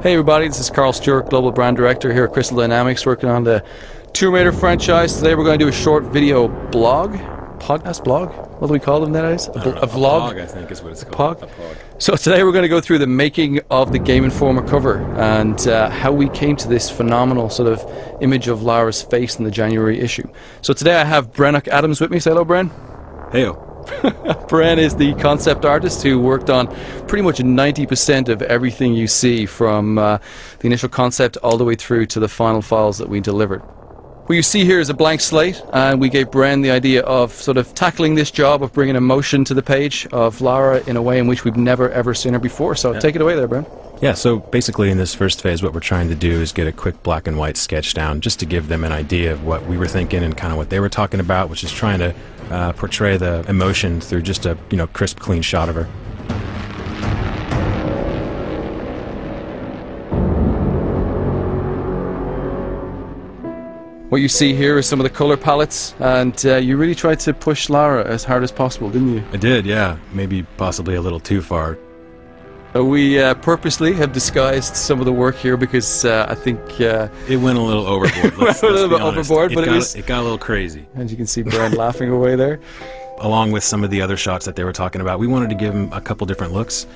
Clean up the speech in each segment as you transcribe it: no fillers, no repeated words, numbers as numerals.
Hey everybody, this is Carl Stewart, Global Brand Director here at Crystal Dynamics, working on the Tomb Raider franchise. Today we're going to do a short video blog, podcast blog? What do we call them nowadays? A vlog? A blog, I think is what it's called. A pog. So today we're going to go through the making of the Game Informer cover and how we came to this phenomenal sort of image of Lara's face in the January issue. So today I have Brennock Adams with me. Say hello, Bren. Heyo. Bren is the concept artist who worked on pretty much 90% of everything you see from the initial concept all the way through to the final files that we delivered. What you see here is a blank slate, and we gave Bren the idea of sort of tackling this job of bringing emotion to the page of Lara in a way in which we've never ever seen her before. So take it away there, Bren. Yeah, so basically in this first phase what we're trying to do is get a quick black and white sketch down just to give them an idea of what we were thinking and kind of what they were talking about, which is trying to portray the emotion through just a crisp, clean shot of her. What you see here is some of the color palettes, and you really tried to push Lara as hard as possible, didn't you? I did, yeah. Maybe possibly a little too far. We purposely have disguised some of the work here because I think it went a little overboard. Let's a little bit overboard, but it got a little crazy. And you can see Bren laughing away there. Along with some of the other shots that they were talking about, we wanted to give them a couple different looks.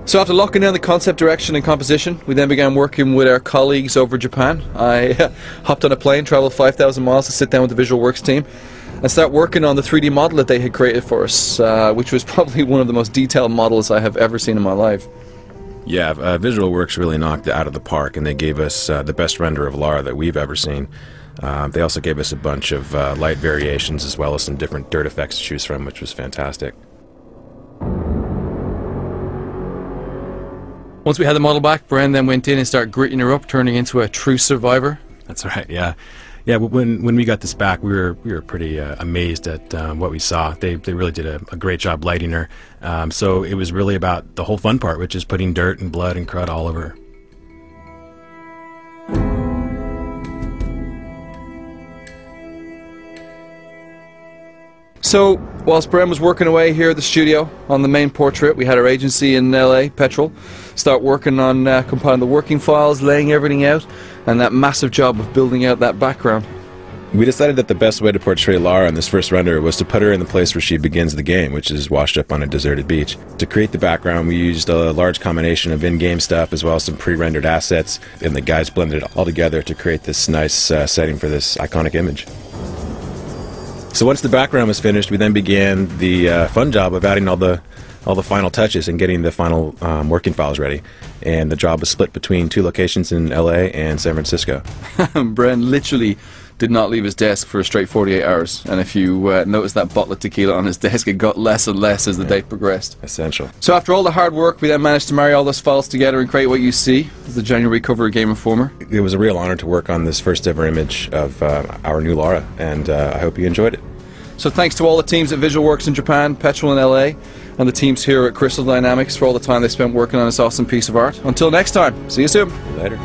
So after locking down the concept direction and composition, we then began working with our colleagues over Japan. I hopped on a plane, traveled 5,000 miles to sit down with the Visual Works team and start working on the 3D model that they had created for us, which was probably one of the most detailed models I have ever seen in my life. Yeah, Visual Works really knocked it out of the park, and they gave us the best render of Lara that we've ever seen. They also gave us a bunch of light variations as well as some different dirt effects to choose from, which was fantastic. Once we had the model back, Bren then went in and started gritting her up, turning into a true survivor. That's right, yeah. Yeah, when we got this back, we were pretty amazed at what we saw. They really did a great job lighting her. So it was really about the whole fun part, which is putting dirt and blood and crud all over her. So, whilst Bren was working away here at the studio on the main portrait, we had our agency in LA, Petrol, start working on compiling the working files, laying everything out, and that massive job of building out that background. We decided that the best way to portray Lara in this first render was to put her in the place where she begins the game, which is washed up on a deserted beach. To create the background, we used a large combination of in-game stuff as well as some pre-rendered assets, and the guys blended it all together to create this nice setting for this iconic image. So once the background was finished, we then began the fun job of adding all the final touches and getting the final working files ready. And the job was split between 2 locations in LA and San Francisco. Bren literally did not leave his desk for a straight 48 hours. And if you notice that bottle of tequila on his desk, it got less and less as the day progressed. Essential. So after all the hard work, we then managed to marry all those files together and create what you see as the January cover of Game Informer. It was a real honor to work on this first ever image of our new Lara, and I hope you enjoyed it. So thanks to all the teams at Visual Works in Japan, Petrol in LA, and the teams here at Crystal Dynamics for all the time they spent working on this awesome piece of art. Until next time, see you soon. Later.